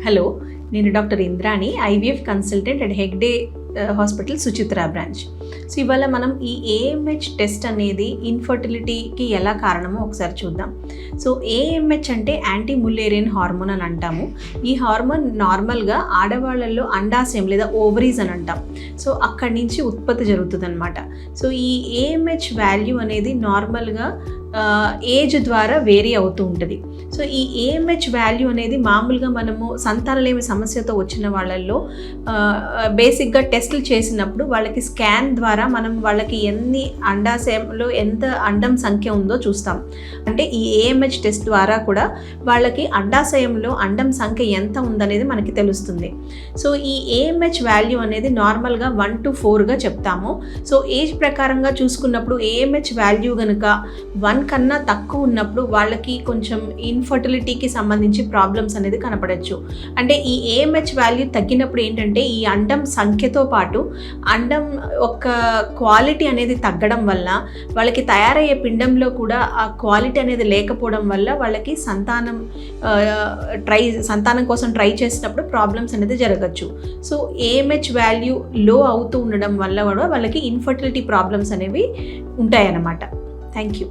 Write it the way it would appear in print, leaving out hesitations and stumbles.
Hello, నేను doctor Indrani, IVF consultant at Hegde hospital Suchitra branch. So ఇవాళ మనం ఈ ఏఎంహెచ్ టెస్ట్ అనేది ఇన్ఫర్టిలిటీకి ఎలా కారణమో ఒకసారి చూద్దాం. సో ఏఎంహెచ్ అంటే యాంటీ ముల్లేరియన్ హార్మోన్ అని అంటాము. ఈ హార్మోన్ నార్మల్గా ఆడవాళ్ళల్లో అండాశయం లేదా ఓవరీస్ అని అంటాం. సో అక్కడి నుంచి ఉత్పత్తి జరుగుతుంది అనమాట. సో ఈ ఏఎంహెచ్ వాల్యూ అనేది నార్మల్గా ఏజ్ ద్వారా వేరీ అవుతూ ఉంటుంది. సో ఈ ఏఎంహెచ్ వాల్యూ అనేది మామూలుగా మనము సంతానలేమి సమస్యతో వచ్చిన వాళ్ళల్లో బేసిక్గా టెస్టులు చేసినప్పుడు వాళ్ళకి స్కాన్ ద్వారా మనం వాళ్ళకి ఎన్ని అండాశయంలో ఎంత అండం సంఖ్య ఉందో చూస్తాం. అంటే ఈ ఏఎంహెచ్ టెస్ట్ ద్వారా కూడా వాళ్ళకి అండాశయంలో అండం సంఖ్య ఎంత ఉందనేది మనకి తెలుస్తుంది. సో ఈ ఏఎంహెచ్ వాల్యూ అనేది నార్మల్గా 1 to 4గా చెప్తాము. సో ఏజ్ ప్రకారంగా చూసుకున్నప్పుడు ఏఎంహెచ్ వాల్యూ కనుక 1 కన్నా తక్కువ ఉన్నప్పుడు వాళ్ళకి కొంచెం ఇన్ఫర్టిలిటీకి సంబంధించి ప్రాబ్లమ్స్ అనేది కనపడచ్చు. అంటే ఈ ఏఎంహెచ్ వాల్యూ తగ్గినప్పుడు ఏంటంటే ఈ అండం సంఖ్యతో పాటు అండం ఒక క్వాలిటీ అనేది తగ్గడం వల్ల వాళ్ళకి తయారయ్యే పిండంలో కూడా ఆ క్వాలిటీ అనేది లేకపోవడం వల్ల వాళ్ళకి సంతానం కోసం ట్రై చేసినప్పుడు ప్రాబ్లమ్స్ అనేది జరగచ్చు. సో ఏఎంహెచ్ వాల్యూ లో అవుతూ ఉండడం వల్ల కూడా వాళ్ళకి ఇన్ఫర్టిలిటీ ప్రాబ్లమ్స్ అనేవి ఉంటాయన్నమాట. Thank you.